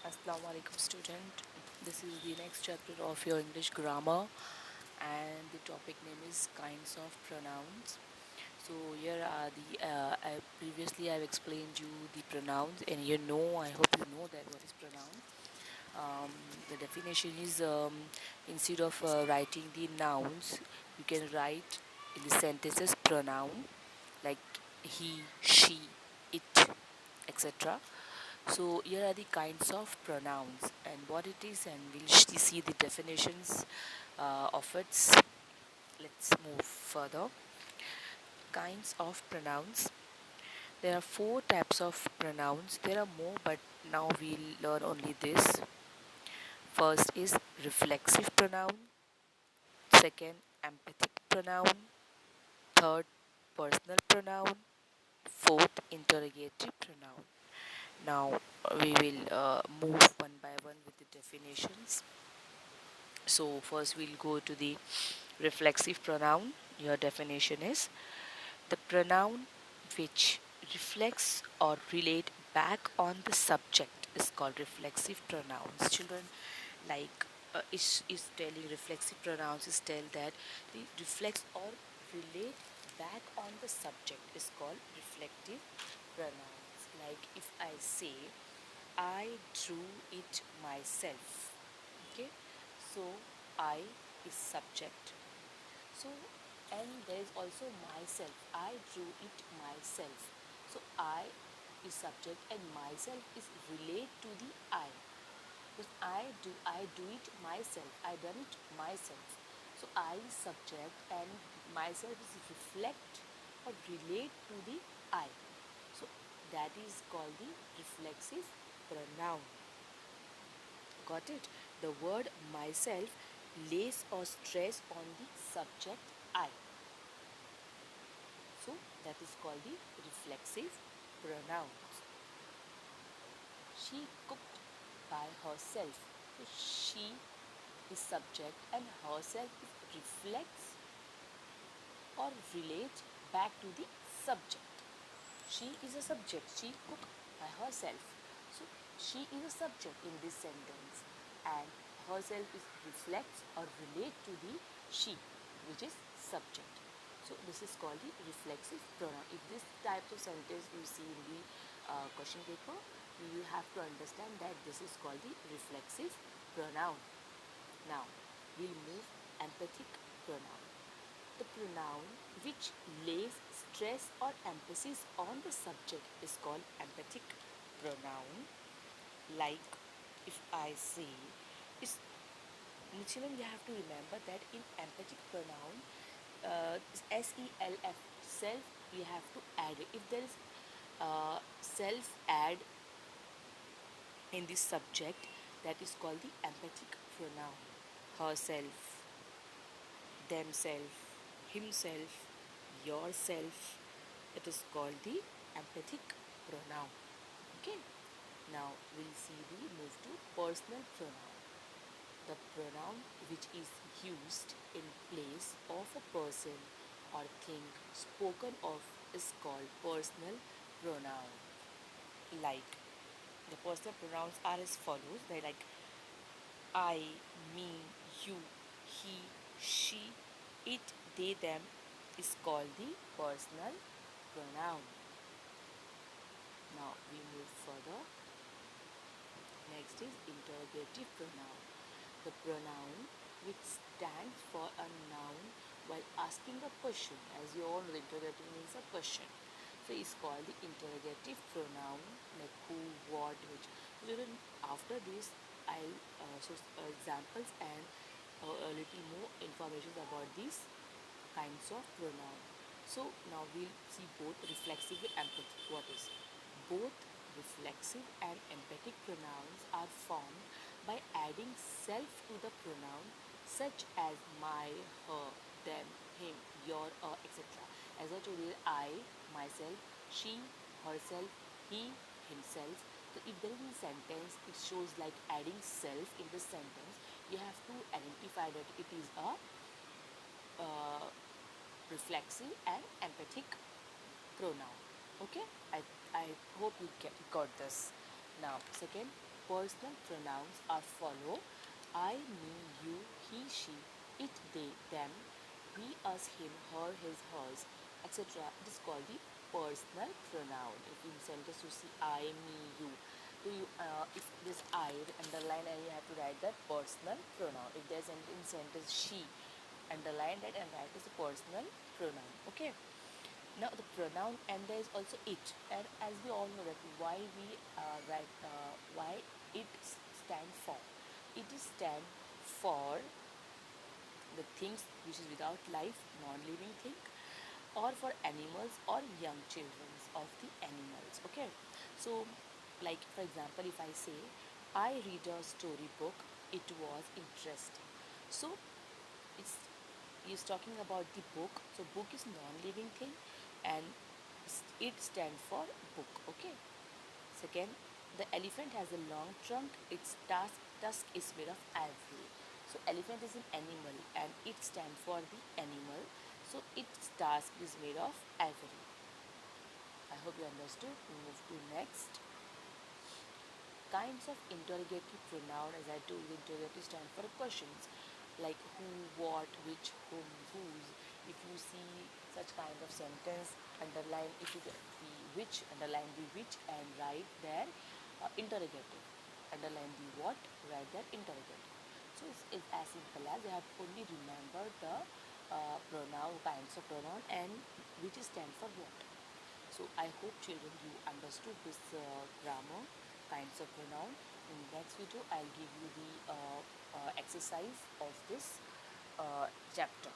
Assalamu alaikum student. This is the next chapter of your English grammar and the topic name is kinds of pronouns. So here are previously I've explained you the pronouns and I hope you know that what is pronoun. Um, the definition is instead of writing the nouns, you can write in the sentences pronoun like he, she, it, etc. So here are the kinds of pronouns and what it is, and we'll see the definitions of it. Let's move further. Kinds of pronouns. There are four types of pronouns. There are more, but now we'll learn only this. First is reflexive pronoun. Second, emphatic pronoun. Third, personal pronoun. Fourth, interrogative pronoun. Now we will move one by one with the definitions. So first we'll go to the reflexive pronoun. Your definition is the pronoun which reflects or relate back on the subject is called reflexive pronouns. Children, like is telling reflexive pronouns is tell that the reflects or relate back on the subject is called reflective pronouns. Like if I say I drew it myself. Okay, so I is subject. So and there is also myself. I drew it myself. So I is subject and myself is relate to the I. Because I do it myself. I done it myself. So I is subject and myself is reflect or relate to the I. So that is called the reflexive pronoun. Got it? The word myself lays or stress on the subject I. So that is called the reflexive pronouns. She cooked by herself. So she is subject and herself is reflects or relate back to the subject. She is a subject. She cooked by herself. So she is a subject in this sentence and herself is reflects or relate to the she, which is subject. So this is called the reflexive pronoun. If this type of sentence you see in the question paper, you have to understand that this is called the reflexive pronoun. Now we'll move emphatic pronoun. The pronoun which lays stress or emphasis on the subject is called emphatic pronoun. Like if I say, is children, you have to remember that in emphatic pronoun, self, self, we have to add it. If there is self add in this subject, that is called the emphatic pronoun. Herself, themself, himself, yourself. It is called the emphatic pronoun. Okay. Now we'll see the move to personal pronoun. The pronoun which is used in place of a person or thing spoken of is called personal pronoun. Like the personal pronouns are as follows. They like I, me, you, he, she, it, they, them is called the personal pronoun. Now we move further. Next is interrogative pronoun. The pronoun which stands for a noun while asking a question. As you all know, the interrogative means a question. So it's called the interrogative pronoun, like who, what, which. So then after this, I'll examples and a little more information about these kinds of pronoun. So now we'll see both reflexive and emphatic. What is? Both reflexive and emphatic pronouns are formed by adding self to the pronoun such as my, her, them, him, your, etc. As I told you, I, myself, she, herself, he, himself. So if there is a sentence, it shows like adding self in the sentence. You have to identify that it is a uh, reflexive and emphatic pronoun. Okay, I hope you got this. Now second, personal pronouns are follow: I, me, you, he, she, it, they, them, we, us, him, her, his, hers, etc. It is called the personal pronoun. If in sentence you see I, me, you, so you if this I underline and you have to write that personal pronoun. If there's in sentence she, underline that and write as a personal pronoun. Okay. Now the pronoun, and there is also it, and as we all know that why we write why it stand for. It is stand for the things which is without life, non-living thing, or for animals or young children of the animals. Okay, so like for example, if I say I read a storybook, it was interesting. So it's is talking about the book. So book is non-living thing, and it stands for book. Okay. Second, the elephant has a long trunk. Its tusk is made of ivory. So elephant is an animal and it stands for the animal. So its tusk is made of ivory. I hope you understood. We move to next. Kinds of interrogative pronoun, as I told you, interrogative stand for questions like who, what, which, whom, whose. If you see such kind of sentence, underline if you get the which, underline the which and write there interrogative. Underline the what, write there interrogative. So it's as simple as you have only remember the pronoun, kinds of pronoun and which stand for what. So I hope children you understood this grammar, kinds of pronoun. In next video I'll give you the exercise of this chapter.